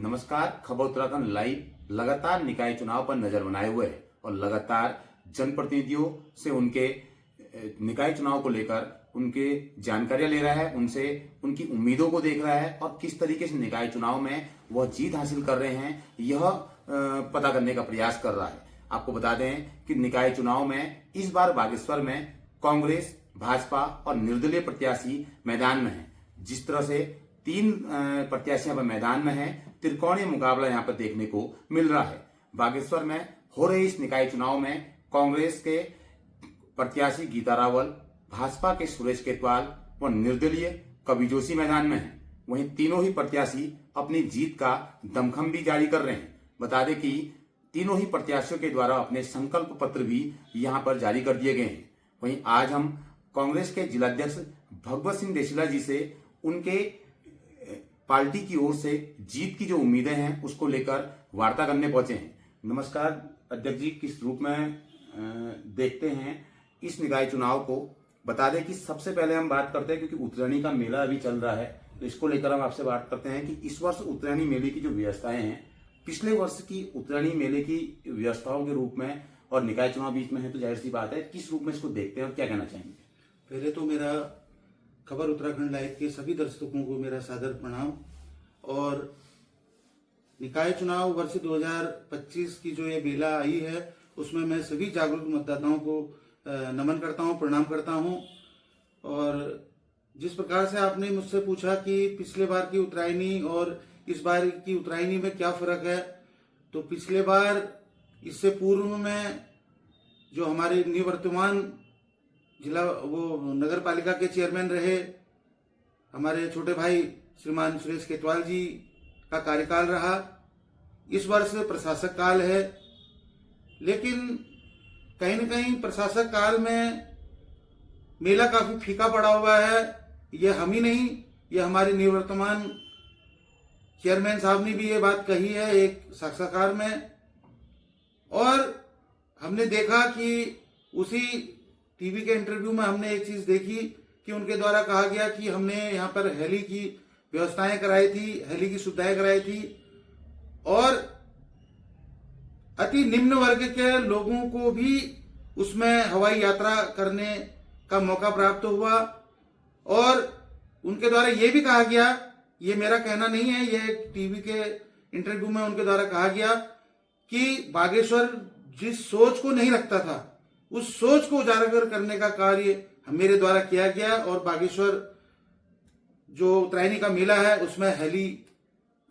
नमस्कार। खबर उत्तराखंड लाइव लगातार निकाय चुनाव पर नजर बनाए हुए है और लगातार जनप्रतिनिधियों से उनके निकाय चुनाव को लेकर उनके जानकारियां ले रहा है, उनसे उनकी उम्मीदों को देख रहा है और किस तरीके से निकाय चुनाव में वह जीत हासिल कर रहे हैं यह पता करने का प्रयास कर रहा है। आपको बता दें कि निकाय चुनाव में इस बार बागेश्वर में कांग्रेस, भाजपा और निर्दलीय प्रत्याशी मैदान में है। जिस तरह से तीन प्रत्याशी यहाँ पर मैदान में है, त्रिकोणीय मुकाबला यहाँ पर देखने को मिल रहा है। बागेश्वर में हो रहे इस निकाय चुनाव में कांग्रेस के प्रत्याशी गीता रावल, भाजपा के सुरेश केतवाल व निर्दलीय कवि जोशी मैदान में है। वहीं तीनों ही प्रत्याशी अपनी जीत का दमखम भी जारी कर रहे हैं। बता दें कि तीनों ही प्रत्याशियों के द्वारा अपने संकल्प पत्र भी यहां पर जारी कर दिए गए हैं। वहीं आज हम कांग्रेस के जिलाध्यक्ष भगवत सिंह देशीला जी से उनके पार्टी की ओर से जीत की जो उम्मीदें हैं उसको लेकर वार्ता करने पहुंचे हैं। नमस्कार अध्यक्ष जी, किस रूप में देखते हैं इस निकाय चुनाव को? बता दें कि सबसे पहले हम बात करते हैं, क्योंकि उत्तरायणी का मेला अभी चल रहा है, तो इसको लेकर हम आपसे बात करते हैं कि इस वर्ष उत्तरायणी मेले की जो व्यवस्थाएं हैं, पिछले वर्ष की उत्तरायणी मेले की व्यवस्थाओं के रूप में और निकाय चुनाव बीच में है, तो जाहिर सी बात है किस रूप में इसको देखते हैं और क्या कहना चाहेंगे? पहले तो मेरा खबर उत्तराखंड लाइव के सभी दर्शकों को मेरा सादर प्रणाम। और निकाय चुनाव वर्ष 2025 की जो ये मेला आई है उसमें मैं सभी जागरूक मतदाताओं को नमन करता हूं, प्रणाम करता हूं। और जिस प्रकार से आपने मुझसे पूछा कि पिछले बार की उत्तरायणी और इस बार की उत्तरायणी में क्या फर्क है, तो पिछले बार इससे पूर्व में जो हमारे निवर्तमान जिला वो नगर पालिका के चेयरमैन रहे हमारे छोटे भाई श्रीमान सुरेश केतवाल जी का कार्यकाल रहा। इस वर्ष प्रशासक काल है, लेकिन कहीं न कहीं प्रशासक काल में मेला काफी फीका पड़ा हुआ है। यह हम ही नहीं, यह हमारे निवर्तमान चेयरमैन साहब ने भी ये बात कही है एक साक्षात्कार में। और हमने देखा कि उसी टीवी के इंटरव्यू में हमने एक चीज देखी कि उनके द्वारा कहा गया कि हमने यहाँ पर हेली की व्यवस्थाएं कराई थी, हेली की सुविधाएं कराई थी और अति निम्न वर्ग के लोगों को भी उसमें हवाई यात्रा करने का मौका प्राप्त हुआ। और उनके द्वारा ये भी कहा गया, ये मेरा कहना नहीं है, ये टीवी के इंटरव्यू में उनके द्वारा कहा गया कि बागेश्वर जिस सोच को नहीं रखता था उस सोच को उजागर करने का कार्य मेरे द्वारा किया गया। और बागेश्वर जो उत्तरायणी का मेला है उसमें हेली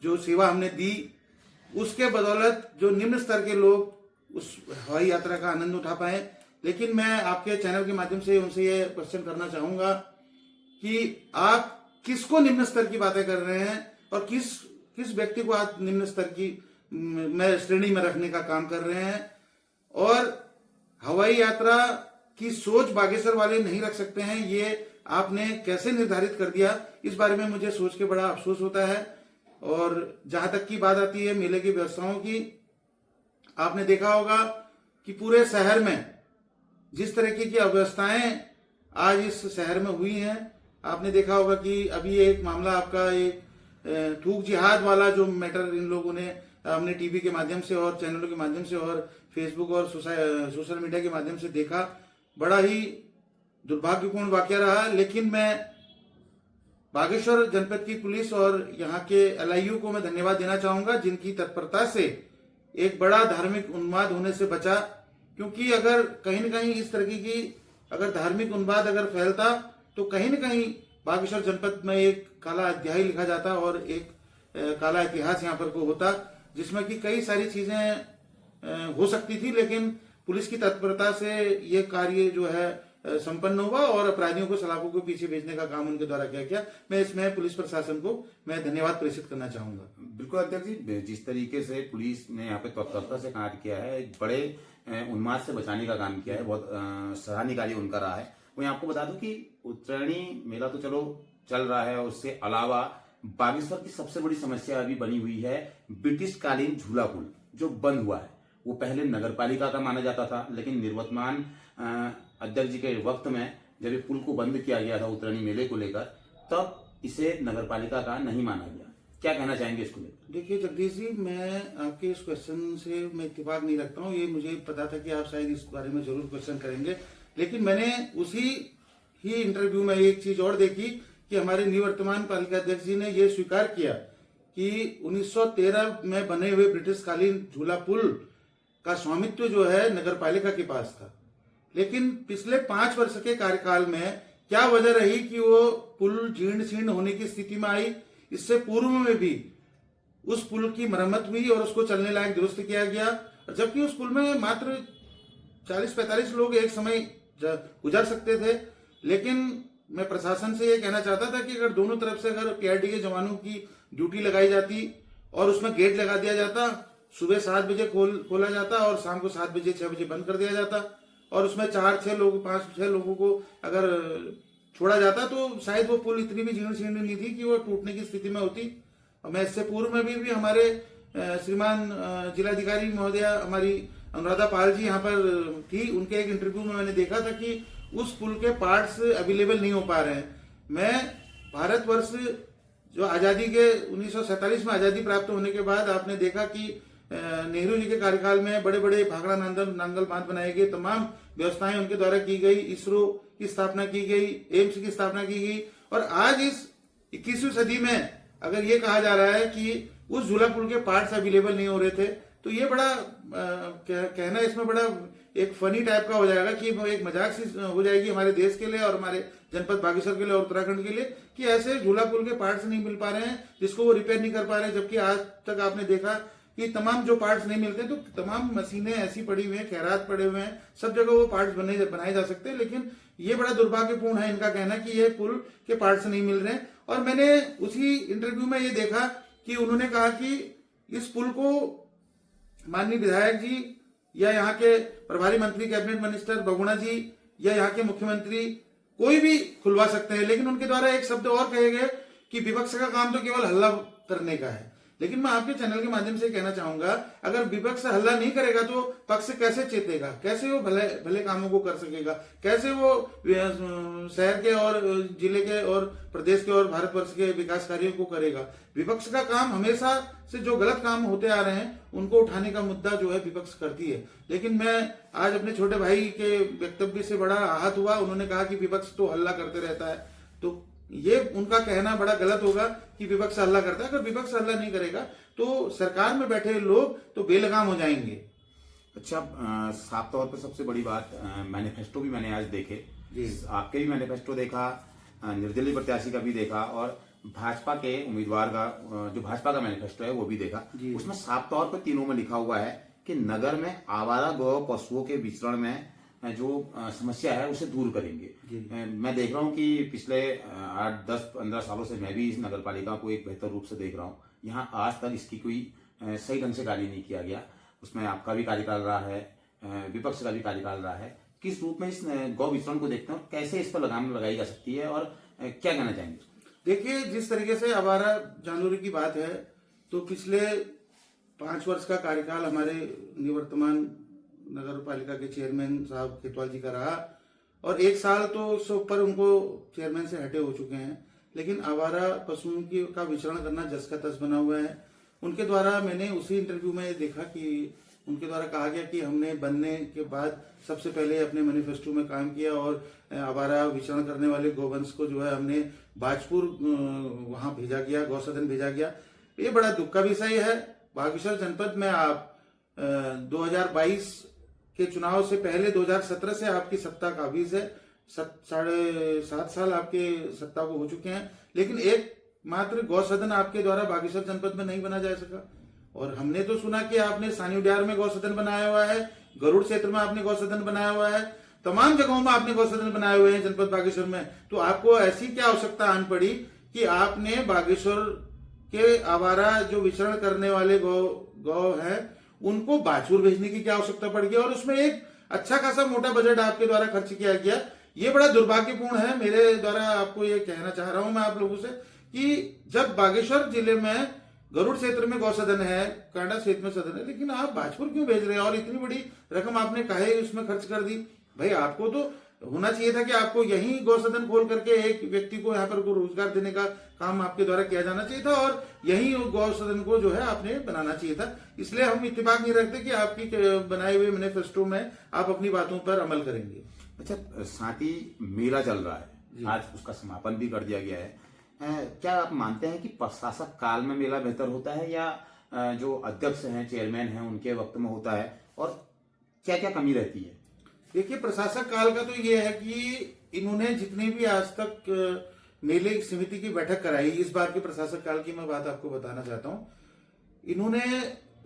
जो सेवा हमने दी, उसके बदौलत जो निम्न स्तर के लोग उस हवाई यात्रा का आनंद उठा पाए। लेकिन मैं आपके चैनल के माध्यम से उनसे ये क्वेश्चन करना चाहूंगा कि आप किसको निम्न स्तर की बातें कर रहे हैं और किस व्यक्ति को आप निम्न स्तर की श्रेणी में रखने का काम कर रहे हैं। और हवाई यात्रा की सोच बागेश्वर वाले नहीं रख सकते हैं, ये आपने कैसे निर्धारित कर दिया, इस बारे में मुझे सोच के बड़ा अफसोस होता है। और जहां तक की बात आती है मेले की व्यवस्थाओं की, आपने देखा होगा कि पूरे शहर में जिस तरीके की अव्यवस्थाएं आज इस शहर में हुई हैं, आपने देखा होगा कि अभी एक मामला आपका एक थूक जिहाद वाला जो मैटर इन लोगों ने हमने टीवी के माध्यम से और चैनलों के माध्यम से और फेसबुक और सोशल मीडिया के माध्यम से देखा, बड़ा ही दुर्भाग्यपूर्ण वाकया रहा। लेकिन मैं बागेश्वर जनपद की पुलिस और यहाँ के एलआईयू को मैं धन्यवाद देना चाहूंगा, जिनकी तत्परता से एक बड़ा धार्मिक उन्माद होने से बचा। क्योंकि अगर कहीं न कहीं इस तरह की अगर धार्मिक उन्माद अगर फैलता तो कहीं न कहीं बागेश्वर जनपद में एक काला अध्याय लिखा जाता और एक काला इतिहास यहाँ पर को होता, जिसमें कि कई सारी चीजें हो सकती थी। लेकिन पुलिस की तत्परता से ये कार्य जो है संपन्न हुआ और अपराधियों को सलाखों के पीछे भेजने का काम उनके द्वारा किया गया। मैं इसमें पुलिस प्रशासन को मैं धन्यवाद प्रेषित करना चाहूंगा। बिल्कुल अध्यक्ष जी, जिस तरीके से पुलिस ने यहाँ पे तत्परता से कार्य किया है, एक बड़े उन्माद से बचाने का काम किया है, बहुत सराहनीय कार्य उनका रहा है। वहीं आपको बता दूं कि उत्तरायणी मेला तो चलो चल रहा है, और उससे अलावा बागेश्वर की सबसे बड़ी समस्या अभी बनी हुई है ब्रिटिश कालीन झूला पुल जो बंद हुआ है। वो पहले नगर पालिका का माना जाता था, लेकिन निर्वतमान अध्यक्ष जी के वक्त में जब ये पुल को बंद किया गया था उत्तरायणी मेले को लेकर, तब इसे नगर पालिका का नहीं माना गया। क्या कहना चाहेंगे इसको लेकर? देखिए जगदीश जी, मैं आपके इस क्वेश्चन से मैं इत्तेफाक नहीं रखता हूँ। ये मुझे पता था कि आप शायद इस बारे में जरूर क्वेश्चन करेंगे, लेकिन मैंने उसी ही इंटरव्यू में एक चीज और देखी कि हमारे निवर्तमान पालिका अध्यक्ष जी ने यह स्वीकार किया कि 1913 में बने हुए ब्रिटिशकालीन झूला पुल का स्वामित्व जो है नगर पालिका के पास था। लेकिन पिछले 5 वर्ष के कार्यकाल में क्या वजह रही कि वो पुल जीर्ण शीर्ण होने की स्थिति में आई? इससे पूर्व में भी उस पुल की मरम्मत हुई और उसको चलने लायक दुरुस्त किया गया, जबकि उस पुल में मात्र 40-45 लोग एक समय गुजर सकते थे। लेकिन मैं प्रशासन से ये कहना चाहता था कि अगर दोनों तरफ से अगर पीआरडी के जवानों की ड्यूटी लगाई जाती और उसमें गेट लगा दिया जाता, सुबह 7 बजे खोला जाता और शाम को 7 बजे 6 बजे बंद कर दिया जाता, और उसमें 4-6 लोग 5-6 लोगों को अगर छोड़ा जाता तो शायद वो पुल इतनी भी जीर्ण शीर्ण नहीं थी कि वो टूटने की स्थिति में होती। और मैं इससे पूर्व में भी हमारे श्रीमान जिलाधिकारी महोदया हमारी अनुराधा पाल जी यहाँ पर थी, उनके एक इंटरव्यू में मैंने देखा था कि उस पुल के पार्ट्स अवेलेबल नहीं हो पा रहे हैं। मैं भारतवर्ष जो आजादी के 1947 में आजादी प्राप्त होने के बाद आपने देखा कि नेहरू जी के कार्यकाल में बड़े बड़े भाखड़ा नांगल बांध बनाए गए, तमाम व्यवस्थाएं उनके द्वारा की गई, इसरो की स्थापना की गई, एम्स की स्थापना की गई, और आज इस 21वीं सदी में अगर ये कहा जा रहा है कि उस झूला पुल के पार्ट्स अवेलेबल नहीं हो रहे थे, तो ये बड़ा कहना इसमें बड़ा एक फनी टाइप का हो जाएगा कि एक मजाक सी हो जाएगी हमारे देश के लिए और हमारे जनपद बागेश्वर के लिए और उत्तराखंड के लिए कि ऐसे झूला पुल के पार्ट्स नहीं मिल पा रहे हैं जिसको वो रिपेयर नहीं कर पा रहे हैं। जबकि आज तक आपने देखा कि तमाम जो पार्ट्स नहीं मिलते तो तमाम मशीनें ऐसी पड़ी हुई हैं, खैरात पड़े हुए हैं, सब जगह वो पार्ट्स बनाए जा सकते हैं। लेकिन ये बड़ा दुर्भाग्यपूर्ण है इनका कहना कि ये पुल के पार्ट्स नहीं मिल रहे हैं। और मैंने उसी इंटरव्यू में ये देखा कि उन्होंने कहा कि इस पुल को माननीय विधायक जी या यहाँ के प्रभारी मंत्री कैबिनेट मिनिस्टर बहुगुणा जी या यहाँ के मुख्यमंत्री कोई भी खुलवा सकते हैं, लेकिन उनके द्वारा एक शब्द और कहे गए कि विपक्ष का काम तो केवल हल्ला करने का है। लेकिन मैं आपके चैनल के माध्यम से कहना चाहूंगा, अगर विपक्ष हल्ला नहीं करेगा तो पक्ष कैसे चेतेगा, कैसे वो भले भले कामों को कर सकेगा, कैसे वो शहर के और जिले के और प्रदेश के और भारतवर्ष के विकास कार्यों को करेगा। विपक्ष का काम हमेशा से जो गलत काम होते आ रहे हैं उनको उठाने का मुद्दा जो है विपक्ष करती है। लेकिन मैं आज अपने छोटे भाई के वक्तव्य से बड़ा आहत हुआ। उन्होंने कहा कि विपक्ष तो हल्ला करते रहता है, तो ये उनका कहना बड़ा गलत होगा कि विपक्ष हल्ला करता है। अगर विपक्ष हल्ला नहीं करेगा तो सरकार में बैठे लोग तो बेलगाम हो जाएंगे। अच्छा, साफ तौर पर सबसे बड़ी बात, मैनिफेस्टो भी मैंने आज देखे, आपके भी मैनिफेस्टो देखा, निर्दलीय प्रत्याशी का भी देखा और भाजपा के उम्मीदवार का जो भाजपा का मैनिफेस्टो है वो भी देखा। उसमें साफ तौर पर तीनों में लिखा हुआ है कि नगर में आवारा गौ पशुओं के विचरण में जो समस्या है उसे दूर करेंगे। मैं देख रहा हूँ कि पिछले 8, 10, 15 सालों से मैं भी इस नगर पालिका को एक बेहतर रूप से देख रहा हूँ। यहाँ आज तक इसकी कोई सही ढंग से कार्य नहीं किया गया। उसमें आपका भी कार्यकाल रहा है, विपक्ष का भी कार्यकाल रहा है। किस रूप में इस गौ विचरण को देखते हैं और कैसे इस पर लगाम लगाई जा सकती है और क्या कहना चाहेंगे? देखिए, जिस तरीके से आवारा जानवरों की बात है तो पिछले 5 वर्ष का कार्यकाल हमारे निवर्तमान नगर पालिका के चेयरमैन साहब खेतवाल जी का रहा और 1 साल तो उससे ऊपर उनको चेयरमैन से हटे हो चुके हैं। लेकिन आवारा पशुओं की का विचरण करना जस का तस बना हुआ है। उनके द्वारा मैंने उसी इंटरव्यू में देखा कि उनके द्वारा कहा गया कि हमने बनने के बाद सबसे पहले अपने मैनिफेस्टो में काम किया और आवारा विचरण करने वाले गौवंश को जो है हमने बाजपुर वहां भेजा गया, गौसदन भेजा गया। ये बड़ा दुख का विषय है। बागेश्वर जनपद में आप 2022 के चुनाव से पहले 2017 से आपकी सत्ता काबिज है, 7.5 साल आपके सत्ता को हो चुके हैं, लेकिन एक मात्र गौसदन आपके द्वारा बागेश्वर जनपद में नहीं बना जा सका। और हमने तो सुना कि आपने सानिउडियार में गौसदन बनाया हुआ है, गरुड़ क्षेत्र में आपने गौसदन बनाया हुआ है, तमाम जगहों में आपने गौसदन बनाए हुए हैं जनपद बागेश्वर में। तो आपको ऐसी क्या आवश्यकता आन पड़ी कि आपने बागेश्वर के आवारा जो विचरण करने वाले गौ हैं उनको बाजपुर भेजने की क्या आवश्यकता पड़ गई? और उसमें एक अच्छा खासा मोटा बजट आपके द्वारा खर्च किया गया। ये बड़ा दुर्भाग्यपूर्ण है। मेरे द्वारा आपको ये कहना चाह रहा हूं मैं आप लोगों से कि जब बागेश्वर जिले में गरुड़ क्षेत्र में गौसदन है, कांडा क्षेत्र में सदन है, लेकिन आप बाजपुर क्यों भेज रहे हैं और इतनी बड़ी रकम आपने काहे उसमें खर्च कर दी? भाई आपको तो होना चाहिए था कि आपको यही गौसदन खोल करके एक व्यक्ति को यहाँ पर रोजगार देने का काम आपके द्वारा किया जाना चाहिए था और यही गौसदन को जो है आपने बनाना चाहिए था। इसलिए हम इत्तेफाक नहीं रखते कि आपकी बनाए हुए मैनिफेस्टो में आप अपनी बातों पर अमल करेंगे। अच्छा, साथ ही मेला चल रहा है, आज उसका समापन भी कर दिया गया है। क्या आप मानते हैं कि प्रशासक काल में मेला बेहतर होता है या जो अध्यक्ष हैं, चेयरमैन हैं, उनके वक्त में होता है, और क्या क्या कमी रहती है? देखिए, प्रशासक काल का तो ये है कि इन्होंने जितनी भी आज तक मेले समिति की बैठक कराई, इस बार के प्रशासक काल की मैं बात आपको बताना चाहता हूं। इन्होंने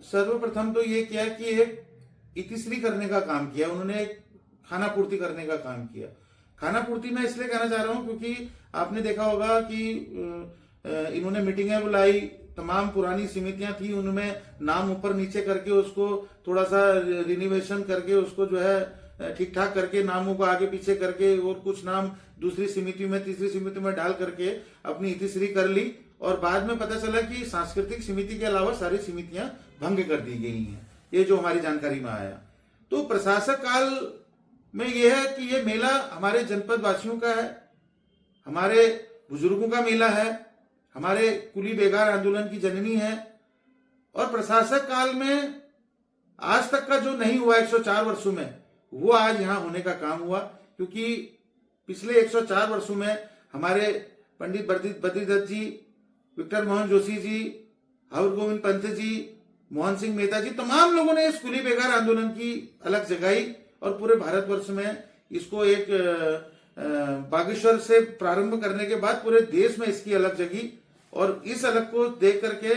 सर्वप्रथम तो ये किया कि एक इतिश्री करने का काम किया, उन्होंने एक खाना पूर्ति करने का काम किया। खाना पूर्ति मैं इसलिए कहना चाह रहा हूं क्योंकि आपने देखा होगा कि इन्होंने मीटिंगें बुलाई, तमाम पुरानी समितियां थी, उनमें नाम ऊपर नीचे करके उसको थोड़ा सा रिनोवेशन करके उसको जो है ठीक ठाक करके नामों को आगे पीछे करके और कुछ नाम दूसरी समिति में तीसरी समिति में डाल करके अपनी इतिश्री कर ली और बाद में पता चला कि सांस्कृतिक समिति के अलावा सारी समितियां भंग कर दी गई हैं। ये जो हमारी जानकारी में आया। तो प्रशासक काल में यह है कि ये मेला हमारे जनपद वासियों का है, हमारे बुजुर्गों का मेला है, हमारे कुली बेगार आंदोलन की जननी है। और प्रशासक काल में आज तक का जो नहीं हुआ 104 वर्षों में, वो आज यहां होने का काम हुआ। क्योंकि पिछले 104 वर्षों में हमारे पंडित बद्रीदत्त जी, विक्टर मोहन जोशी जी, हर गोविंद पंत जी, मोहन सिंह मेहता जी, तमाम लोगों ने इस कुली बेगार आंदोलन की अलग जगाई और पूरे भारतवर्ष में इसको एक बागेश्वर से प्रारंभ करने के बाद पूरे देश में इसकी अलग जगी। और इस अलग को देख करके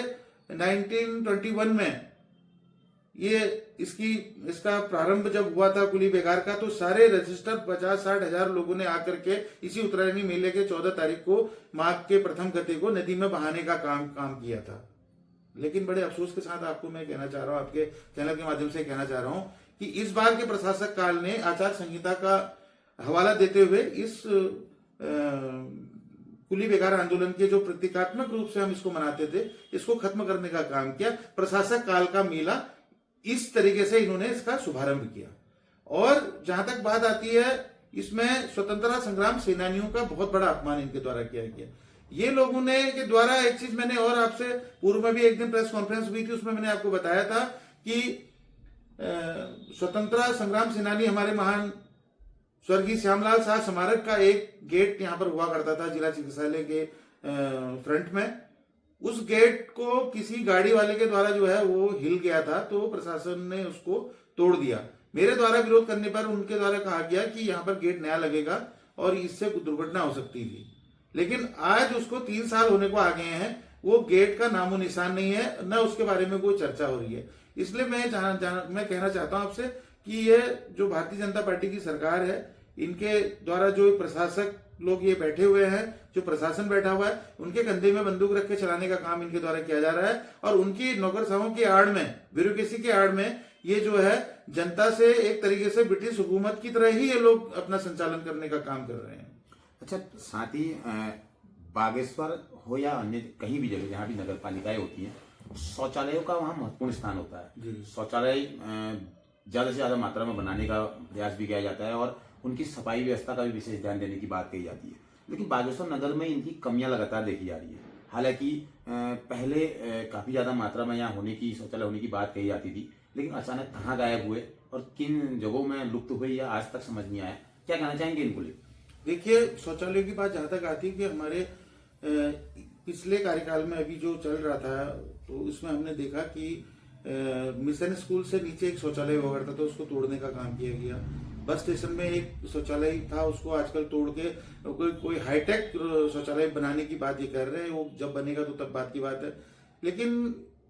1921 में ये इसका प्रारंभ जब हुआ था कुली बेगार का, तो सारे रजिस्टर 50-60 हजार लोगों ने आकर के इसी उत्तरायणी मेले के 14 तारीख को माघ के प्रथम गते को नदी में बहाने का काम किया था। लेकिन बड़े अफसोस के साथ आपको मैं कहना चाह रहा हूं, आपके चैनल के माध्यम से कहना चाह रहा हूं कि इस बार के प्रशासक काल ने आचार संहिता का हवाला देते हुए इस कुली बेगार आंदोलन के जो प्रतीकात्मक रूप से हम इसको मनाते थे, इसको खत्म करने का काम किया। प्रशासक काल का मेला इस तरीके से इन्होंने इसका शुभारंभ किया। और जहां तक बात आती है, इसमें स्वतंत्रता संग्राम सेनानियों का बहुत बड़ा अपमान इनके द्वारा किया गया। ये लोगों ने के द्वारा एक चीज मैंने और आपसे पूर्व में भी एक दिन प्रेस कॉन्फ्रेंस हुई थी, उसमें मैंने आपको बताया था कि स्वतंत्रता संग्राम सेनानी हमारे महान स्वर्गीय श्यामलाल शाह स्मारक का एक गेट यहाँ पर हुआ करता था जिला चिकित्सालय के फ्रंट में। उस गेट को किसी गाड़ी वाले के द्वारा जो है वो हिल गया था, तो प्रशासन ने उसको तोड़ दिया। मेरे द्वारा विरोध करने पर उनके द्वारा कहा गया कि यहाँ पर गेट नया लगेगा और इससे दुर्घटना हो सकती थी। लेकिन आज उसको 3 साल होने को आ गए हैं, वो गेट का नामो निशान नहीं है, न उसके बारे में कोई चर्चा हो रही है। इसलिए मैं कहना चाहता हूं आपसे कि ये जो भारतीय जनता पार्टी की सरकार है, इनके द्वारा जो प्रशासक लोग ये बैठे हुए हैं, जो प्रशासन बैठा हुआ है, उनके कंधे में बंदूक रख के चलाने का काम इनके द्वारा किया जा रहा है। और उनकी नौकरशाहों की आड़ में, ब्यूरोक्रेसी की आड़ में ये जो है जनता से एक तरीके से ब्रिटिश हुकूमत की तरह ही ये लोग अपना संचालन करने का काम कर रहे हैं। अच्छा, साथ ही बागेश्वर हो या अन्य कहीं भी जगह जहाँ भी नगर पालिकाएं होती हैं, शौचालयों का वहाँ महत्वपूर्ण स्थान होता है। शौचालय ज्यादा से ज्यादा मात्रा में बनाने का प्रयास भी किया जाता है और उनकी सफाई व्यवस्था का भी विशेष ध्यान देने की बात कही जाती है। लेकिन बागेश्वर नगर में इनकी कमियां लगातार देखी जा रही है। हालांकि पहले काफी ज्यादा मात्रा में यहाँ होने की, शौचालय होने की बात कही जाती थी, लेकिन अचानक कहाँ गायब हुए और किन जगहों में लुप्त हुए या आज तक समझ नहीं आया। क्या कहना चाहेंगे इनको लेकर? देखिए, शौचालय की बात जहां तक आती है कि हमारे पिछले कार्यकाल में अभी जो चल रहा था, तो उसमें हमने देखा कि मिशन स्कूल से नीचे एक शौचालय हुआ करता था, उसको तोड़ने का काम किया गया। बस स्टेशन में एक शौचालय था, उसको आजकल तोड़ के कोई हाईटेक शौचालय बनाने की बात ये कर रहे हैं। वो जब बनेगा तो तब बात की बात है। लेकिन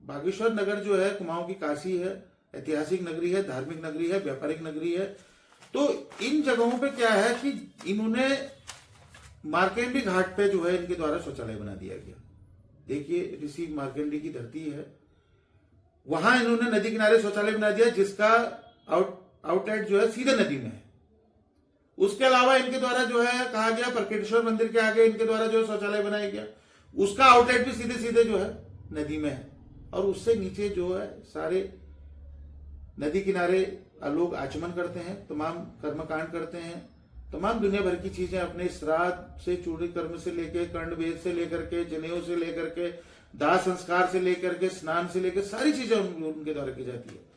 बागेश्वर नगर जो है कुमाऊं की काशी है, ऐतिहासिक नगरी है, धार्मिक नगरी है, व्यापारिक नगरी है। तो इन जगहों पे क्या है कि इन्होंने मार्केंडी घाट पे जो है इनके द्वारा शौचालय बना दिया गया। देखिए, ऋषि मार्केंडी की धरती है, वहां इन्होंने नदी किनारे शौचालय बना दिया, जिसका आउटलेट जो है सीधे नदी में है। उसके अलावा इनके द्वारा जो है कहा गया, परकेटेश्वर मंदिर के आगे इनके द्वारा जो शौचालय बनाया गया, उसका आउटलेट भी सीधे सीधे जो है नदी में है। और उससे नीचे जो है सारे नदी किनारे लोग आचमन करते हैं, तमाम कर्मकांड करते हैं, तमाम दुनिया भर की चीजें अपने श्राद्ध से, चूड़ी कर्म से लेकर, कर्ण भेद से लेकर के, जनेऊ से लेकर के, दाह संस्कार से लेकर के, स्नान से लेकर सारी चीजें उनके द्वारा की जाती है।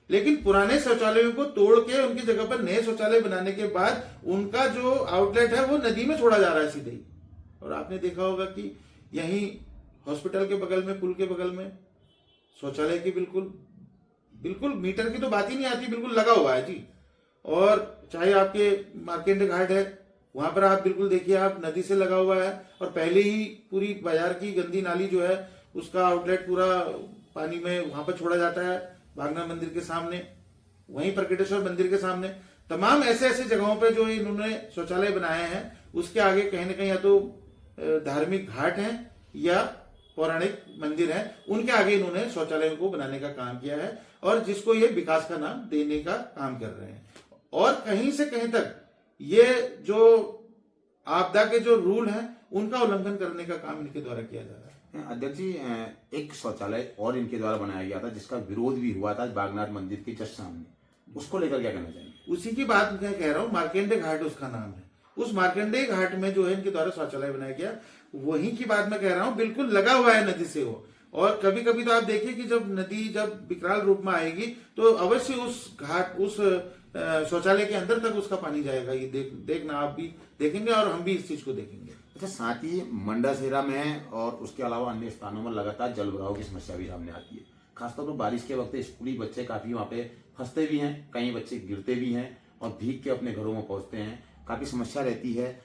लेकिन पुराने शौचालयों को तोड़ के उनकी जगह पर नए शौचालय बनाने के बाद उनका जो आउटलेट है वो नदी में छोड़ा जा रहा है सीधे ही। और आपने देखा होगा कि यहीं हॉस्पिटल के बगल में, पुल के बगल में शौचालय की बिल्कुल मीटर की तो बात ही नहीं आती, बिल्कुल लगा हुआ है जी। और चाहे आपके मार्केंड घाट है, वहां पर आप बिल्कुल देखिए, आप नदी से लगा हुआ है और पहले ही पूरी बाजार की गंदी नाली जो है उसका आउटलेट पूरा पानी में वहां पर छोड़ा जाता है। भागना मंदिर के सामने, वहीं प्रकटेश्वर मंदिर के सामने, तमाम ऐसे ऐसे जगहों पे जो इन्होंने शौचालय बनाए हैं, उसके आगे कहीं ना कहीं या तो धार्मिक घाट हैं या पौराणिक मंदिर हैं, उनके आगे इन्होंने शौचालयों को बनाने का काम किया है और जिसको ये विकास का नाम देने का काम कर रहे हैं। और कहीं से कहीं तक ये जो आपदा के जो रूल हैं उनका उल्लंघन करने का काम इनके द्वारा किया जा रहा है। अध्यक्ष जी, एक शौचालय और इनके द्वारा बनाया गया था जिसका विरोध भी हुआ था बागनाथ मंदिर के जस्ट सामने, उसको लेकर क्या कहना चाहिए? उसी की बात मैं कह रहा हूँ, मार्केंडे घाट उसका नाम है। उस मार्केंडे घाट में जो है इनके द्वारा शौचालय बनाया गया, वहीं की बात मैं कह रहा हूँ, बिल्कुल लगा हुआ है नदी से वो। और कभी कभी तो आप देखिए कि जब नदी जब विकराल रूप में आएगी तो अवश्य उस घाट, उस शौचालय के अंदर तक उसका पानी जाएगा। ये देखना आप भी देखेंगे और हम भी इस चीज को देखेंगे। अच्छा, साथ ही मंडासेरा में और उसके अलावा अन्य स्थानों में लगातार जल भराव की समस्या भी सामने आती है। खासतौर पर बारिश के वक्त स्कूली बच्चे काफी वहाँ पे फंसते भी हैं, कई बच्चे गिरते भी हैं और भीग के अपने घरों में पहुंचते हैं, काफी समस्या रहती है।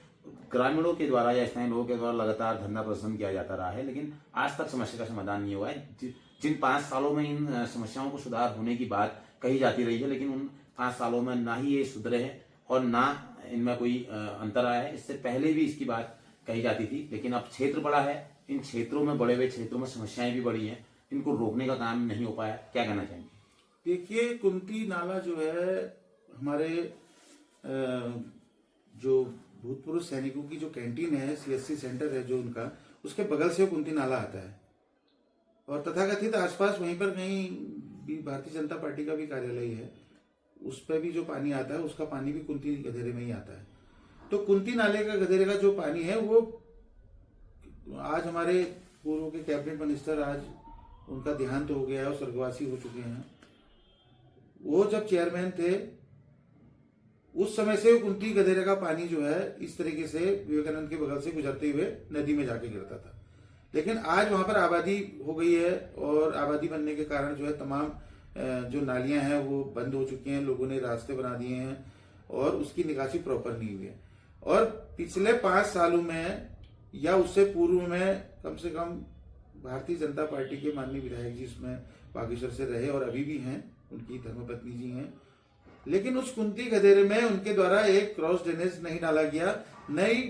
ग्रामीणों के द्वारा या स्थानीय लोगों के द्वारा लगातार धरना प्रदर्शन किया जाता रहा है, लेकिन आज तक समस्या का समाधान नहीं हुआ है। जिन 5 सालों में इन समस्याओं को सुधार होने की बात कही जाती रही है, लेकिन उन 5 सालों में ना ही ये सुधरे हैं और ना इनमें कोई अंतर आया है। इससे पहले भी इसकी बात कही जाती थी, लेकिन अब क्षेत्र बड़ा है, इन क्षेत्रों में, बड़े हुए क्षेत्रों में समस्याएं भी बढ़ी हैं, इनको रोकने का काम नहीं हो पाया। क्या कहना चाहेंगे? देखिए, कुंती नाला जो है हमारे जो भूतपूर्व सैनिकों की जो कैंटीन है, सीएससी सेंटर है जो उनका, उसके बगल से कुंती नाला आता है और तथाकथित आसपास वहीं पर कहीं भी भारतीय जनता पार्टी का भी कार्यालय है, उस पर भी जो पानी आता है उसका पानी भी कुंती गधेरे में ही आता है। तो कुंती नाले का, गधेरे का जो पानी है वो आज हमारे पूर्व के कैबिनेट मिनिस्टर, आज उनका देहांत हो गया है और स्वर्गवासी हो चुके हैं। वो जब चेयरमैन थे उस समय से कुंती गधेरे का पानी जो है इस तरीके से विवेकानंद के बगल से गुजरते हुए नदी में जाके गिरता था। लेकिन आज वहां पर आबादी हो गई है और आबादी बनने के कारण जो है तमाम जो नालियां हैं वो बंद हो चुकी हैं, लोगों ने रास्ते बना दिए हैं और उसकी निकासी प्रॉपर नहीं हुई है। और पिछले 5 सालों में या उससे पूर्व में कम से कम भारतीय जनता पार्टी के माननीय विधायक जी इसमें बागेश्वर से रहे और अभी भी हैं, उनकी धर्मपत्नी जी हैं। लेकिन उस कुंती गधेरे में उनके द्वारा एक क्रॉस ड्रेनेज नहीं डाला गया, नहीं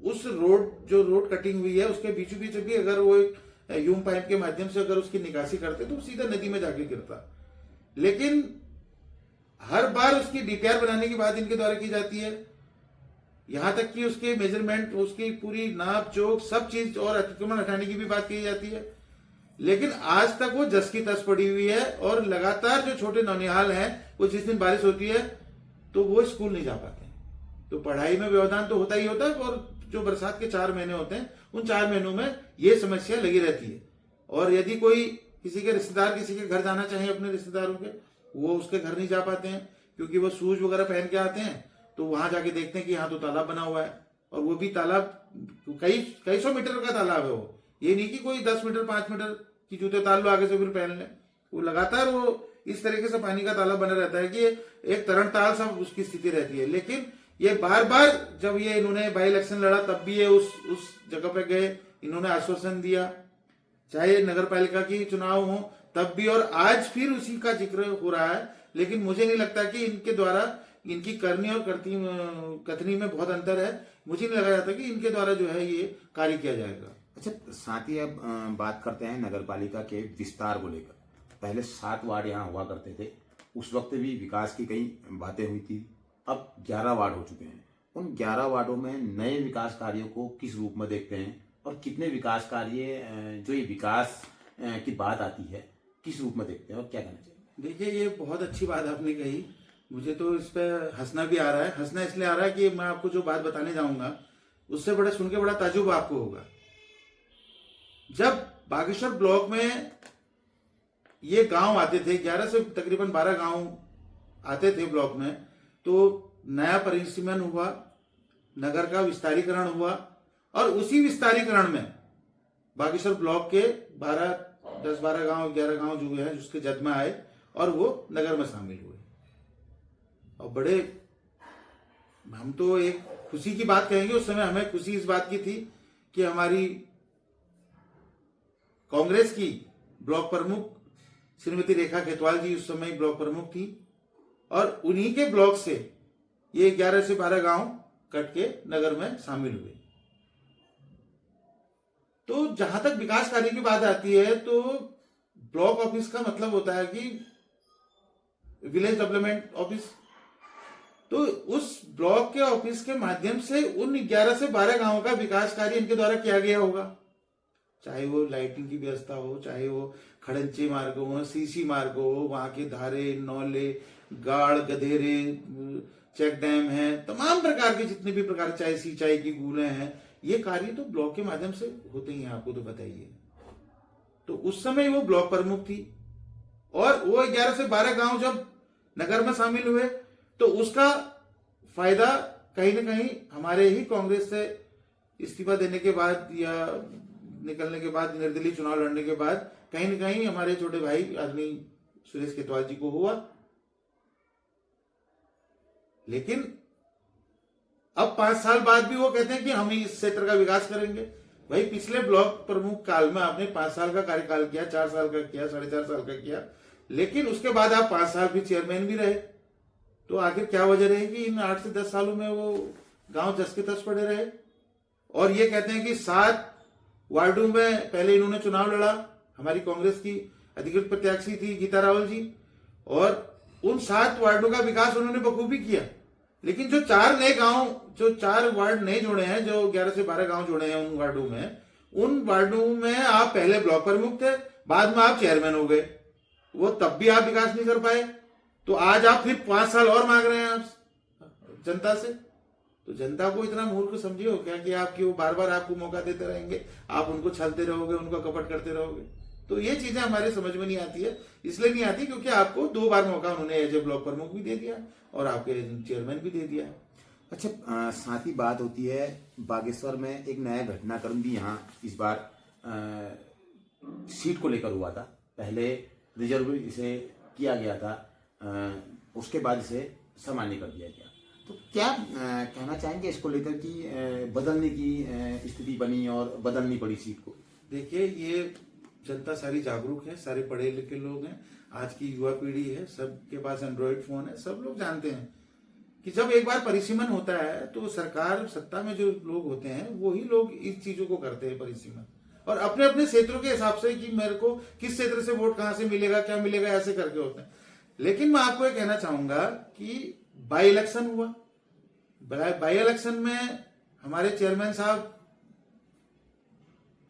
उस रोड, जो रोड कटिंग हुई है उसके बीचों बीच भी अगर वो एक यूम पाइप के माध्यम से अगर उसकी निकासी करते तो सीधा नदी में जाके गिरता। लेकिन हर बार उसकी डीपीआर बनाने की बात इनके द्वारा की जाती है, यहां तक कि उसके मेजरमेंट, उसकी पूरी नाप जोक सब चीज और अतिक्रमण हटाने की भी बात की जाती है। लेकिन आज तक वो जस की तस पड़ी हुई है और लगातार जो छोटे नौनिहाल हैं वो जिस दिन बारिश होती है तो वो स्कूल नहीं जा पाते। तो पढ़ाई में व्यवधान तो होता ही होता है और जो बरसात के 4 महीने होते हैं उन 4 महीनों में ये समस्या लगी रहती है। और यदि कोई किसी के रिश्तेदार किसी के घर जाना चाहे अपने रिश्तेदारों के, वो उसके घर नहीं जा पाते हैं क्योंकि वो शूज वगैरह पहन के आते हैं, तो वहां जाके देखते हैं कि यहाँ तो तालाब बना हुआ है और वो भी तालाब कई सौ मीटर का तालाब है। वो ये नहीं कि कोई 10 मीटर 5 मीटर की जूते उतार लो आगे से फिर पहन ले, वो लगातार वो इस तरीके से पानी का तालाब बना रहता है कि एक तरण ताल सा उसकी स्थिति रहती है। लेकिन ये बार बार जब ये इन्होंने बाई इलेक्शन लड़ा तब भी ये उस जगह पे गए, इन्होंने आश्वासन दिया, चाहे नगर पालिका की चुनाव हो तब भी, और आज फिर उसी का जिक्र हो रहा है। लेकिन मुझे नहीं लगता कि इनके द्वारा, इनकी करनी और कथनी में बहुत अंतर है। मुझे नहीं लगा जाता कि इनके द्वारा जो है ये कार्य किया जाएगा। अच्छा, साथ ही अब बात करते हैं नगर पालिका के विस्तार को लेकर। पहले 7 वार्ड यहाँ हुआ करते थे, उस वक्त भी विकास की कई बातें हुई थी, अब 11 वार्ड हो चुके हैं। उन 11 वार्डों में नए विकास कार्यों को किस रूप में देखते हैं और कितने विकास कार्य, जो ये विकास की बात आती है, किस रूप में देखते हैं और क्या कहना चाहिए? देखिए, ये बहुत अच्छी बात आपने कही। मुझे तो इस पे हंसना भी आ रहा है। हंसना इसलिए आ रहा है कि मैं आपको जो बात बताने जाऊंगा उससे बड़ा सुन के बड़ा ताजुब आपको होगा। जब बागेश्वर ब्लॉक में ये गांव आते थे, 11 से तकरीबन 12 गांव आते थे ब्लॉक में, तो नया परिसीमन हुआ, नगर का विस्तारीकरण हुआ और उसी विस्तारीकरण में बागेश्वर ब्लॉक के 10-12 गांव 11 गांव जो है जिसके जद में आए और वो नगर में शामिल हुए। और बड़े, हम तो एक खुशी की बात कहेंगे, उस समय हमें खुशी इस बात की थी कि हमारी कांग्रेस की ब्लॉक प्रमुख श्रीमती रेखा खेतवाल जी उस समय ब्लॉक प्रमुख थी और उन्हीं के ब्लॉक से ये 11 से 12 गांव कट के नगर में शामिल हुए। तो जहां तक विकास कार्य की बात आती है तो ब्लॉक ऑफिस का मतलब होता है कि विलेज डेवलपमेंट ऑफिस। तो उस ब्लॉक के ऑफिस के माध्यम से उन 11 से 12 गांवों का विकास कार्य इनके द्वारा किया गया होगा, चाहे वो लाइटिंग की व्यवस्था हो, चाहे वो खड़ंचे मार्ग हो, सीसी मार्ग हो, वहां के धारे, नौले, गाड़, गधेरे, चेक डैम है, तमाम प्रकार के जितने भी प्रकार, चाहे सिंचाई की कूलें हैं, ये कार्य तो ब्लॉक के माध्यम से होते ही हैं, आपको तो बताइए। तो उस समय वो ब्लॉक प्रमुख थी और वो 11 से 12 गांव जब नगर में शामिल हुए तो उसका फायदा कहीं ना कहीं हमारे ही कांग्रेस से इस्तीफा देने के बाद या निकलने के बाद, निर्दलीय चुनाव लड़ने के बाद कहीं ना कहीं हमारे छोटे भाई आदमी सुरेश खेतवाल जी को हुआ। लेकिन अब 5 साल बाद भी वो कहते हैं कि हम ही इस क्षेत्र का विकास करेंगे। भाई पिछले ब्लॉक प्रमुख काल में आपने 5 साल का कार्यकाल किया, 4 साल का किया, 4.5 साल का किया, लेकिन उसके बाद आप 5 साल भी चेयरमैन भी रहे। तो आखिर क्या वजह रही कि इन 8 से 10 सालों में वो गांव जस के तस पड़े रहे? और ये कहते हैं कि 7 वार्डों में पहले इन्होंने चुनाव लड़ा, हमारी कांग्रेस की अधिकृत प्रत्याशी थी गीता रावल जी, और उन 7 वार्डों का विकास उन्होंने बखूबी किया। लेकिन जो 4 नए गांव, जो 4 वार्ड नए जुड़े हैं, जो 11 से 12 गांव जुड़े हैं उन वार्डों में आप पहले ब्लॉक प्रमुख थे, बाद में आप चेयरमैन हो गए, वो तब भी आप विकास नहीं कर पाए। तो आज आप फिर 5 साल और मांग रहे हैं आप जनता से। तो जनता को इतना मूर्ख समझिए क्या कि आपकी वो बार बार आपको मौका देते रहेंगे, आप उनको छलते रहोगे, उनको कपट करते रहोगे। तो ये चीजें हमारे समझ में नहीं आती है। इसलिए नहीं आती क्योंकि आपको 2 बार मौका उन्होंने एज ए ब्लॉक प्रमुख भी दे दिया और आपके चेयरमैन भी दे दिया। अच्छा, साथ ही बात होती है बागेश्वर में एक नया घटनाक्रम भी यहाँ इस बार सीट को लेकर हुआ था। पहले रिजर्व इसे किया गया था, उसके बाद इसे सामान्य कर दिया गया। तो क्या कहना चाहेंगे इसको लेकर कि बदलने की स्थिति बनी और बदलनी पड़ी सीट को? देखिए, ये जनता सारी जागरूक है, सारे पढ़े लिखे लोग हैं, आज की युवा पीढ़ी है, सबके पास एंड्रॉइड फोन है, सब लोग जानते हैं कि जब एक बार परिसीमन होता है तो सरकार, सत्ता में जो लोग होते हैं वही लोग इस चीजों को करते हैं, परिसीमन, और अपने अपने क्षेत्रों के हिसाब से कि मेरे को किस क्षेत्र से वोट कहां से मिलेगा, क्या मिलेगा, ऐसे करके होते हैं। लेकिन मैं आपको ये कहना चाहूंगा कि बाई इलेक्शन हुआ, बाई इलेक्शन में हमारे चेयरमैन साहब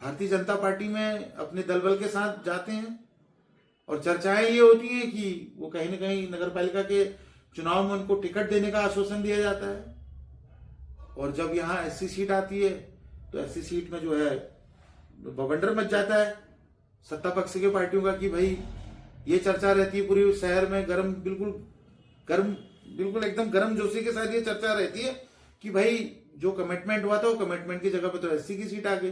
भारतीय जनता पार्टी में अपने दलबल के साथ जाते हैं और चर्चाएं ये होती हैं कि वो कहीं ना कहीं नगर पालिका के चुनाव में उनको टिकट देने का आश्वासन दिया जाता है। और जब यहाँ एससी सीट आती है तो एससी सीट में जो है बवंडर मच जाता है सत्ता पक्ष के पार्टियों का कि भाई ये चर्चा रहती है पूरी शहर में, बिल्कुल एकदम गर्म जोशी के साथ ये चर्चा रहती है कि भाई जो कमिटमेंट हुआ था वो कमिटमेंट की जगह पे तो एससी की सीट आ गई।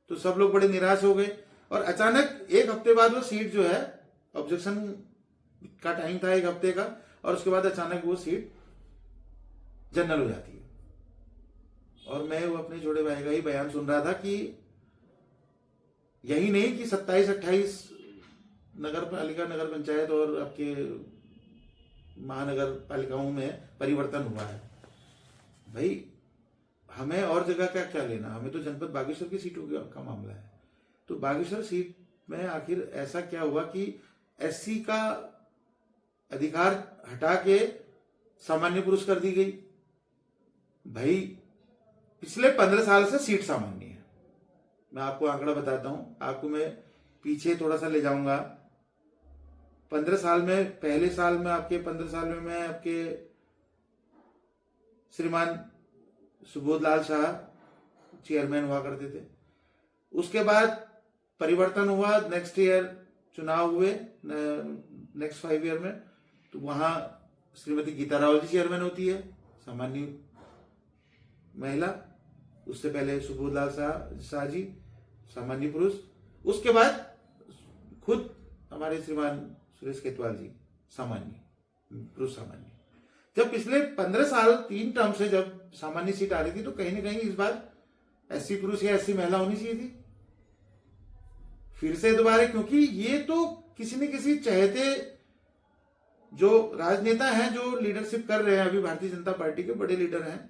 तो सब लोग बड़े निराश हो गए और अचानक 1 हफ्ते बाद वो सीट जो है, ऑब्जेक्शन का टाइम था 1 हफ्ते का, और उसके बाद अचानक वो सीट जनरल हो जाती है। और मैं वो अपने छोटे भाई का ही बयान सुन रहा था कि यही नहीं कि 27-28 नगर पालिका, नगर पंचायत और आपके महानगर पालिकाओं में परिवर्तन हुआ है। भाई हमें और जगह का क्या लेना, हमें तो जनपद बागेश्वर की सीटों का मामला है। तो बागेश्वर सीट में आखिर ऐसा क्या हुआ कि एससी का अधिकार हटा के सामान्य पुरुष कर दी गई? भाई पिछले 15 साल से सीट सामान्य है। मैं आपको आंकड़ा बताता हूं, आपको मैं पीछे थोड़ा सा ले जाऊंगा। 15 साल में, पहले साल में आपके 15 साल में मैं आपके श्रीमान सुबोध लाल शाह चेयरमैन हुआ करते थे। उसके बाद परिवर्तन हुआ, नेक्स्ट ईयर चुनाव हुए नेक्स्ट 5 ईयर में, तो वहां श्रीमती गीता रावल जी चेयरमैन होती है, सामान्य महिला। उससे पहले सुबोध लाल शाह जी सामान्य पुरुष। उसके बाद खुद हमारे श्रीमान सुरेश खेतवाल जी सामान्य पुरुष सामान्य। जब पिछले 15 साल 3 टर्म से जब सामान्य सीट आ रही थी, तो कहीं ना कहीं इस बार एससी पुरुष या एससी महिला होनी चाहिए थी फिर से दोबारा, क्योंकि ये तो किसी न किसी चहेते जो राजनेता हैं, जो लीडरशिप कर रहे हैं अभी भारतीय जनता पार्टी के बड़े लीडर हैं,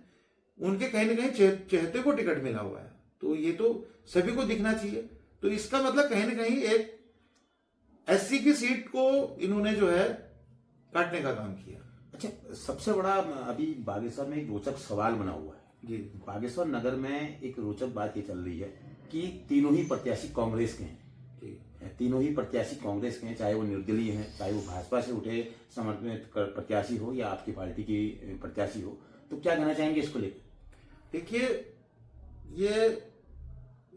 उनके कहीं ना कहीं चहेते को टिकट मिला हुआ है, तो ये तो सभी को दिखना चाहिए। तो इसका मतलब कहीं ना कहीं एक एससी की सीट को इन्होंने जो है काटने का काम किया। अच्छा, सबसे बड़ा अभी बागेश्वर में एक रोचक सवाल बना हुआ है जी। बागेश्वर नगर में एक रोचक बात ये चल रही है कि तीनों ही प्रत्याशी कांग्रेस के हैं। तीनों ही प्रत्याशी कांग्रेस के हैं, चाहे वो निर्दलीय हैं, चाहे वो भाजपा से उठे समर्पित प्रत्याशी हो या आपकी पार्टी की प्रत्याशी हो। तो क्या कहना चाहेंगे इसको लेकर? देखिए, ये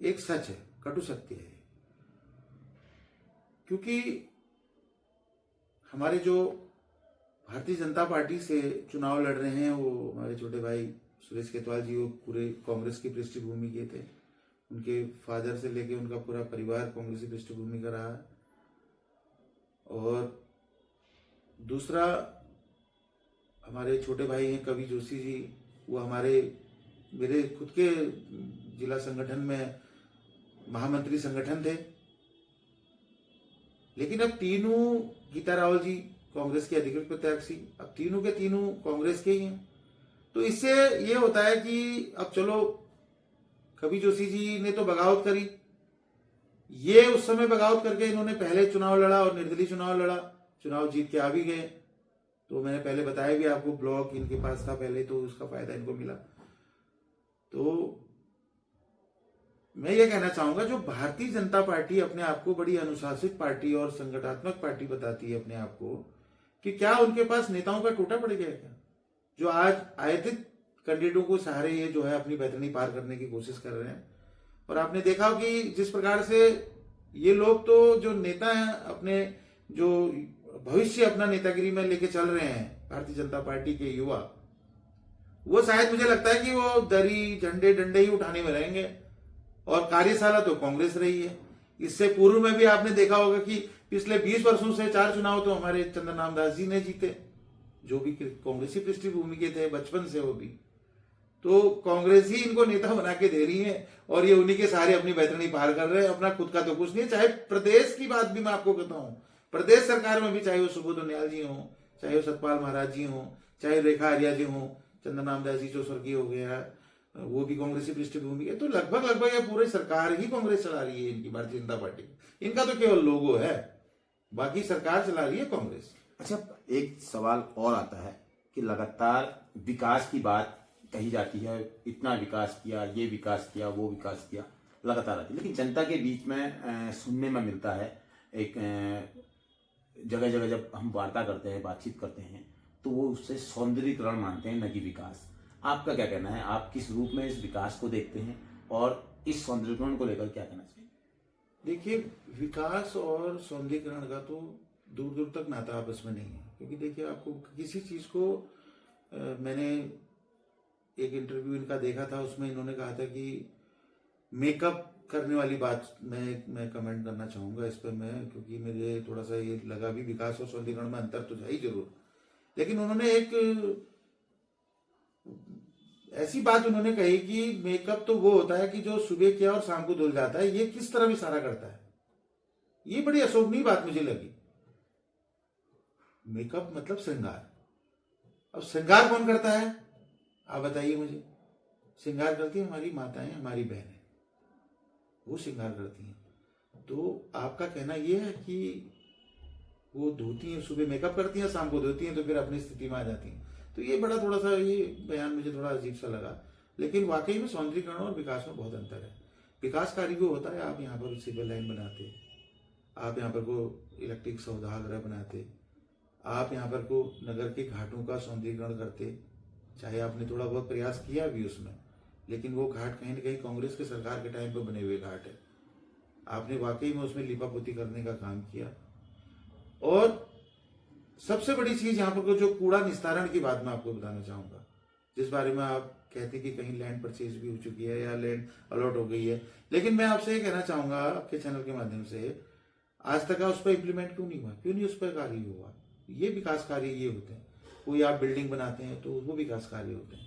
एक सच है, कटु सत्य है, क्योंकि हमारे जो भारतीय जनता पार्टी से चुनाव लड़ रहे हैं वो हमारे छोटे भाई सुरेश खेतवाल जी, वो पूरे कांग्रेस की पृष्ठभूमि के थे। उनके फादर से लेके उनका पूरा परिवार कांग्रेसी पृष्ठभूमि का रहा है। और दूसरा, हमारे छोटे भाई हैं कवि जोशी जी, वो मेरे खुद के जिला संगठन में महामंत्री संगठन थे। लेकिन अब तीनों, गीता रावल जी कांग्रेस के अधिकृत प्रत्याशी, अब तीनों के तीनों कांग्रेस के ही हैं। तो इससे ये होता है कि अब चलो, कवि जोशी जी ने तो बगावत करी, ये उस समय बगावत करके इन्होंने पहले चुनाव लड़ा और निर्दलीय चुनाव लड़ा, चुनाव जीत के आ भी गए। तो मैंने पहले बताया भी आपको, ब्लॉक इनके पास था पहले, तो उसका फायदा इनको मिला। तो मैं ये कहना चाहूंगा, जो भारतीय जनता पार्टी अपने आप को बड़ी अनुशासित पार्टी और संगठनात्मक पार्टी बताती है अपने आप को, कि क्या उनके पास नेताओं का टोटा पड़ गया क्या? जो आज आयातित कैंडिडेटों को सहारे ये जो है अपनी बेहतरी पार करने की कोशिश कर रहे हैं। और आपने देखा कि जिस प्रकार से ये लोग, तो जो नेता हैं, अपने जो भविष्य अपना नेतागिरी में लेके चल रहे हैं भारतीय जनता पार्टी के युवा, वो शायद मुझे लगता है कि वो दरी झंडे डंडे ही उठाने में रहेंगे। और कार्यशाला तो कांग्रेस रही है। इससे पूर्व में भी आपने देखा होगा कि पिछले 20 वर्षों से 4 चुनाव तो हमारे चंद्रनाम दास जी ने जीते, जो भी कांग्रेसी पृष्ठभूमि के थे बचपन से वो भी। तो कांग्रेस ही इनको नेता बना के दे रही है और ये उन्हीं के सहारे अपनी बेहतरी पार कर रहे हैं। अपना खुद का तो कुछ नहीं है। चाहे प्रदेश की बात भी मैं आपको कहता हूं, प्रदेश सरकार में भी, चाहे वो सुबोध उनियाल जी हो, चाहे वो सतपाल महाराज जी हो, चाहे रेखा आर्या जी हो, चंद्रनाम दास जी जो स्वर्गीय हो गया, वो भी कांग्रेसी पृष्ठभूमि है। तो लगभग ये पूरी सरकार ही कांग्रेस चला रही है इनकी, भारतीय जनता पार्टी। इनका तो केवल लोगो है, बाकी सरकार चला रही है कांग्रेस। अच्छा, एक सवाल और आता है कि लगातार विकास की बात कही जाती है, इतना विकास किया, ये विकास किया, वो विकास किया, लगातार आती है। लेकिन जनता के बीच में सुनने में मिलता है, एक जगह जगह जब हम वार्ता करते हैं, बातचीत करते हैं, तो वो उससे सौंदर्यीकरण मानते हैं, न कि विकास। आपका क्या कहना है? आप किस रूप में इस विकास को देखते हैं और इस सौंदर्यीकरण को लेकर क्या कहना चाहिए? देखिए, विकास और सौंदर्यीकरण का तो दूर दूर तक नाता आपस में नहीं है। क्योंकि देखिए, आपको किसी चीज को मैंने एक इंटरव्यू इनका देखा था, उसमें इन्होंने कहा था कि मेकअप करने वाली बात मैं कमेंट करना चाहूंगा इस पर मैं, क्योंकि मुझे थोड़ा सा ये लगा भी विकास और सौंदर्यीकरण में अंतर तो है ही जरूर। लेकिन उन्होंने एक ऐसी बात उन्होंने कही कि मेकअप तो वो होता है कि जो सुबह किया और शाम को धुल जाता है। ये किस तरह इशारा करता है? ये बड़ी अशोभनीय बात मुझे लगी। मेकअप मतलब श्रृंगार। अब श्रृंगार कौन करता है, आप बताइए मुझे। श्रृंगार करती है हमारी माताएं, हमारी बहनें, वो श्रृंगार करती हैं। तो आपका कहना यह है कि वो धोती हैं, सुबह मेकअप करती हैं, शाम को धोती हैं, तो फिर अपनी स्थिति में आ जाती हैं। तो ये बड़ा थोड़ा सा, ये बयान मुझे थोड़ा अजीब सा लगा। लेकिन वाकई में सौंदर्यीकरण और विकास में बहुत अंतर है। विकास कार्य वो होता है, आप यहाँ पर सिविल लाइन बनाते, आप यहाँ पर को इलेक्ट्रिक सौदागर बनाते, आप यहाँ पर को नगर के घाटों का सौंदर्यीकरण करते, चाहे आपने थोड़ा बहुत प्रयास किया भी उसमें, लेकिन वो घाट कहीं ना कहीं कांग्रेस के सरकार के टाइम पर बने हुए घाट है। आपने वाकई में उसमें लिपापोती करने का काम किया। और सबसे बड़ी चीज यहाँ पर जो कूड़ा निस्तारण की बात मैं आपको बताना चाहूंगा, जिस बारे में आप कहते कि कहीं लैंड परचेज भी हो चुकी है या लैंड अलॉट हो गई है, लेकिन मैं आपसे ये कहना चाहूंगा आपके चैनल के माध्यम से, आज तक उस पर इम्प्लीमेंट क्यों नहीं हुआ, क्यों नहीं उस पर कार्य हुआ? ये विकास कार्य ये होते हैं। कोई आप बिल्डिंग बनाते हैं तो वो विकास कार्य होते हैं,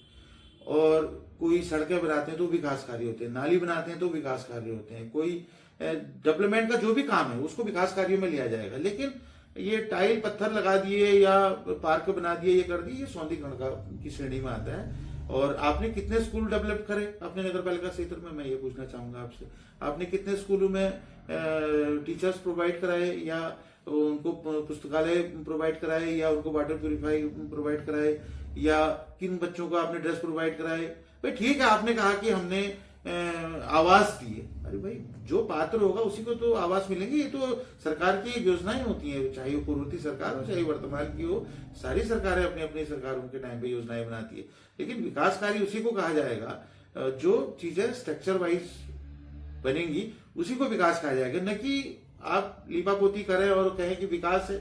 और कोई सड़कें बनाते हैं तो विकास कार्य होते हैं, नाली बनाते हैं तो विकास कार्य होते हैं, कोई डेवलपमेंट का जो भी काम है उसको विकास कार्यों में लिया जाएगा। लेकिन ये टाइल पत्थर लगा दिए या पार्क बना दिए, ये कर दिए, ये सौंदर्यीकरण का की श्रेणी में आता है। और आपने कितने स्कूल डेवलप करे अपने नगर पालिका क्षेत्र में, मैं ये पूछना चाहूंगा आपसे। आपने कितने स्कूलों में टीचर्स प्रोवाइड कराए, या उनको पुस्तकालय प्रोवाइड कराए, या उनको वाटर प्यूरिफाई प्रोवाइड कराए, या किन बच्चों को आपने ड्रेस प्रोवाइड कराए? भाई ठीक है, आपने कहा कि हमने आवास दिए। अरे भाई, जो पात्र होगा उसी को तो आवास मिलेंगे। ये तो सरकार की योजनाएं होती हैं, चाहे वो पूर्ववर्ती सरकार हो चाहे वर्तमान की हो, सारी सरकारें अपनी अपनी सरकारों के टाइम पे योजनाएं बनाती है। लेकिन विकास कार्य उसी को कहा जाएगा जो चीजें स्ट्रक्चर वाइज बनेंगी, उसी को विकास कहा जाएगा, न कि आप लीपापोती करें और कहें कि विकास है।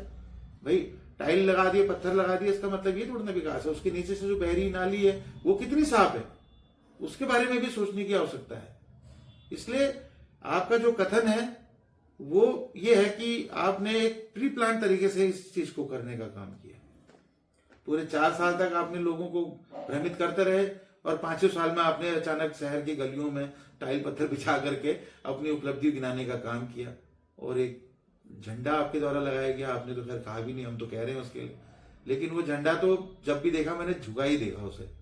भाई टाइल लगा दिए, पत्थर लगा दिए, इसका मतलब ये थोड़ा ना विकास है। उसके नीचे से जो बहरी नाली है वो कितनी साफ है, उसके बारे में भी सोचने की आवश्यकता है। इसलिए आपका जो कथन है वो ये है कि आपने एक प्री प्लान तरीके से इस चीज को करने का काम किया। पूरे 4 साल तक आपने लोगों को भ्रमित करते रहे, और 5वें साल में आपने अचानक शहर की गलियों में टाइल पत्थर बिछा करके अपनी उपलब्धि गिनाने का काम किया। और एक झंडा आपके द्वारा लगाया गया, आपने तो खैर कहा भी नहीं, हम तो कह रहे हैं उसके लिए। लेकिन वो झंडा तो जब भी देखा मैंने झुका ही देखा उसे।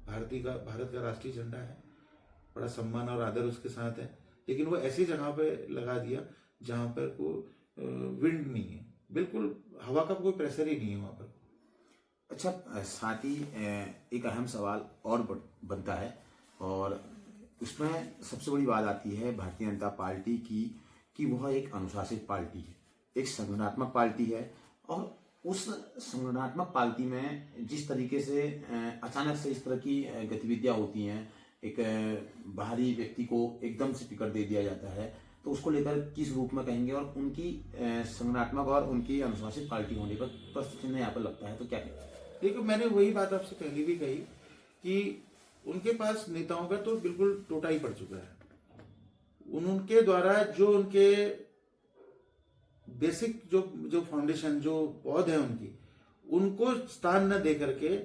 भारत का राष्ट्रीय झंडा है, बड़ा सम्मान और आदर उसके साथ है, लेकिन वो ऐसी जगह पे लगा दिया जहां पर को विंड नहीं है, बिल्कुल हवा का कोई प्रेशर ही नहीं है वहां पर। अच्छा, साथ ही एक अहम सवाल और बनता है, और उसमें सबसे बड़ी बात आती है भारतीय जनता पार्टी की, कि वह एक अनुशासित पार्टी है, एक संगठनात्मक पार्टी है। और उस संगठनात्मक पार्टी में जिस तरीके से अचानक से इस तरह की गतिविधियां होती हैं, एक बाहरी व्यक्ति को एकदम से टिकट दे दिया जाता है, तो उसको लेकर किस रूप में कहेंगे? और उनकी संगठनात्मक और उनकी अनुशासित पार्टी होने पर प्रश्न चिन्ह यहाँ पर लगता है, तो क्या कहेंगे? देखो, मैंने वही बात आपसे पहले भी कही कि उनके पास नेताओं का तो बिल्कुल टोटा ही पड़ चुका है। उनके द्वारा जो उनके बेसिक जो फाउंडेशन, जो पौध है उनकी, उनको स्थान न दे करके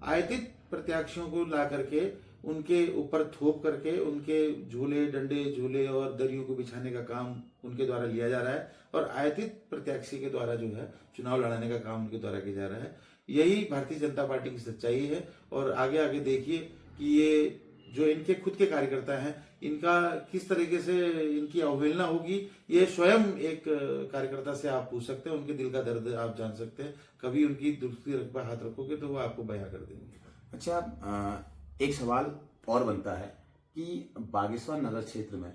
आयतित प्रत्याशियों को ला करके उनके ऊपर थोप करके उनके झूले, डंडे झूले और दरियों को बिछाने का काम उनके द्वारा लिया जा रहा है, और आयतित प्रत्याशी के द्वारा जो है चुनाव लड़ाने का काम उनके द्वारा किया जा रहा है। यही भारतीय जनता पार्टी की सच्चाई है। और आगे आगे देखिए कि ये जो इनके खुद के कार्यकर्ता हैं, इनका किस तरीके से इनकी अवहेलना होगी, ये स्वयं एक कार्यकर्ता से आप पूछ सकते हैं, उनके दिल का दर्द आप जान सकते हैं। कभी उनकी दुखती रख पर हाथ रखोगे तो वो आपको बयां कर देंगे। अच्छा, एक सवाल और बनता है कि बागेश्वर नगर क्षेत्र में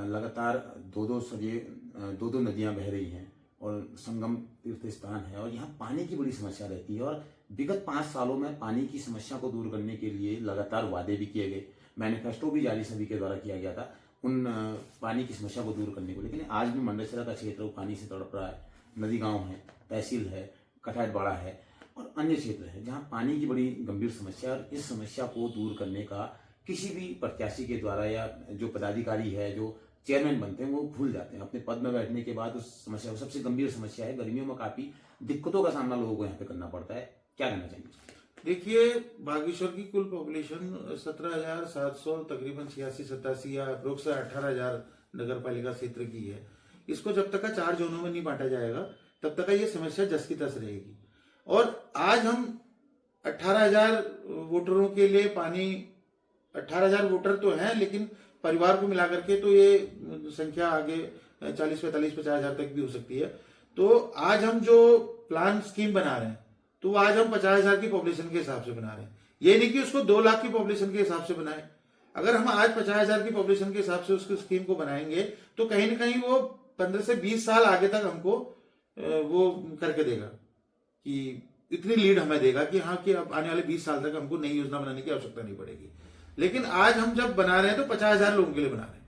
लगातार दो नदियां बह रही हैं और संगम तीर्थ स्थान है, और यहाँ पानी की बड़ी समस्या रहती है। और विगत 5 सालों में पानी की समस्या को दूर करने के लिए लगातार वादे भी किए गए, मैनिफेस्टो भी जारी सभी के द्वारा किया गया था उन पानी की समस्या को दूर करने को। लेकिन आज भी मंडसरा का क्षेत्र वो पानी से तड़प रहा है। नदी गांव है, तहसील है, कठाटबाड़ा है और अन्य क्षेत्र है जहां पानी की बड़ी गंभीर समस्या है। और इस समस्या को दूर करने का किसी भी प्रत्याशी के द्वारा, या जो पदाधिकारी है, जो चेयरमैन बनते हैं, वो भूल जाते हैं अपने पद में बैठने के बाद उस समस्या को। सबसे गंभीर समस्या है, गर्मियों में काफी दिक्कतों का सामना लोगों को यहाँ पे करना पड़ता है। क्या कहना चाहिए? देखिए, बागेश्वर की कुल पॉपुलेशन 17,700 तकरीबन 86-87 या अप्रोक्स 18,000 नगर पालिका क्षेत्र की है। इसको जब तक 4 जोनों में नहीं बांटा जाएगा तब तक ये समस्या जस की तस रहेगी। और आज हम 18,000 वोटरों के लिए पानी, 18,000 वोटर तो हैं, लेकिन परिवार को मिलाकर के तो ये संख्या आगे 40-45-50,000 तक भी हो सकती है। तो आज हम जो प्लान स्कीम बना रहे हैं, तो आज हम 50,000 की पॉपुलेशन के हिसाब से बना रहे हैं। ये नहीं कि उसको 2 लाख की पॉपुलेशन के हिसाब से बनाए। अगर हम आज 50,000 की पॉपुलेशन के हिसाब से उसकी स्कीम को बनाएंगे तो कहीं ना कहीं वो 15 से 20 साल आगे तक हमको वो करके देगा कि इतनी लीड हमें देगा कि हाँ कि अब आने वाले 20 साल तक हमको नई योजना बनाने की आवश्यकता नहीं पड़ेगी। लेकिन आज हम जब बना रहे हैं तो 50,000 लोगों के लिए बना रहे हैं।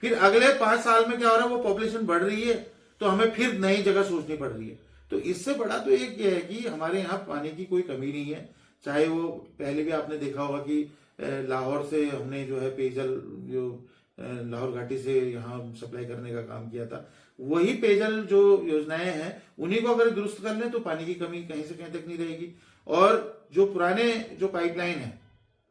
फिर अगले 5 साल में क्या हो रहा है, वो पॉपुलेशन बढ़ रही है तो हमें फिर नई जगह सोचनी पड़ रही है। तो इससे बड़ा तो एक ये है कि हमारे यहाँ पानी की कोई कमी नहीं है। चाहे वो पहले भी आपने देखा होगा कि लाहौर से हमने जो है पेयजल जो लाहौर घाटी से यहाँ सप्लाई करने का काम किया था, वही पेयजल जो योजनाएं हैं उन्हीं को अगर दुरुस्त कर लें तो पानी की कमी कहीं से कहीं तक नहीं रहेगी। और जो पुराने जो पाइपलाइन है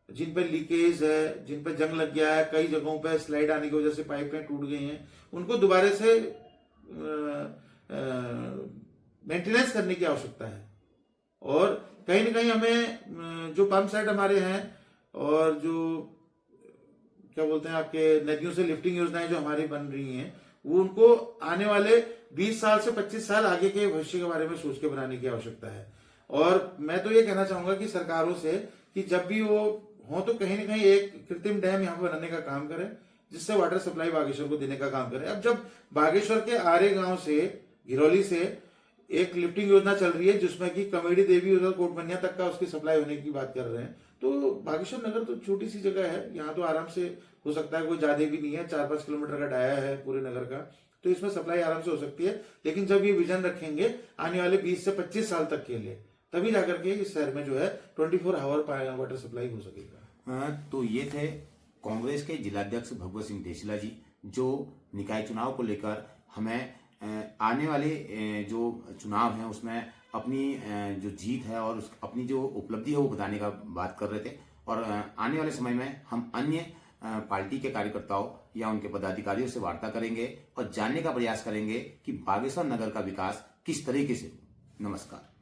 जिन पर लीकेज है, जिन पर जंग लग गया है, कई जगहों पर स्लाइड आने की वजह से पाइपलाइन टूट गई हैं, उनको दोबारा से मेंटेनेंस करने की आवश्यकता है। और कहीं ना कहीं हमें जो पंप सेट हमारे हैं और जो क्या बोलते हैं आपके नदियों से लिफ्टिंग योजनाएं जो हमारी बन रही हैं, वो उनको आने वाले 20 साल से 25 साल आगे के भविष्य के बारे में सोच के बनाने की आवश्यकता है। और मैं तो ये कहना चाहूंगा कि सरकारों से कि जब भी वो हो तो कहीं ना कहीं एक कृत्रिम डैम यहाँ पर बनाने का काम करें जिससे वाटर सप्लाई बागेश्वर को देने का काम करें। अब जब बागेश्वर के आरे गांव से घिरौली से एक लिफ्टिंग योजना चल रही है जिसमें कि कमेडी देवी उधर कोटमनिया तक का उसकी सप्लाई होने की बात कर रहे हैं, तो बागेश्वर नगर तो छोटी सी जगह है, यहाँ तो आराम से हो सकता है, कोई ज्यादा भी नहीं है, 4-5 किलोमीटर का डाया है पूरे नगर का, तो इसमें सप्लाई आराम से हो सकती है। लेकिन जब ये विजन रखेंगे आने वाले 20 से 25 साल तक के लिए, तभी जाकर के इस शहर में जो है 24 आवर वाटर सप्लाई हो सकेगा। तो ये थे कांग्रेस के जिलाध्यक्ष भगवत सिंह देशला जी, जो निकाय चुनाव को लेकर हमें आने वाले जो चुनाव हैं उसमें अपनी जो जीत है और अपनी जो उपलब्धि है वो बताने का बात कर रहे थे। और आने वाले समय में हम अन्य पार्टी के कार्यकर्ताओं या उनके पदाधिकारियों से वार्ता करेंगे और जानने का प्रयास करेंगे कि बागेश्वर नगर का विकास किस तरीके से। नमस्कार।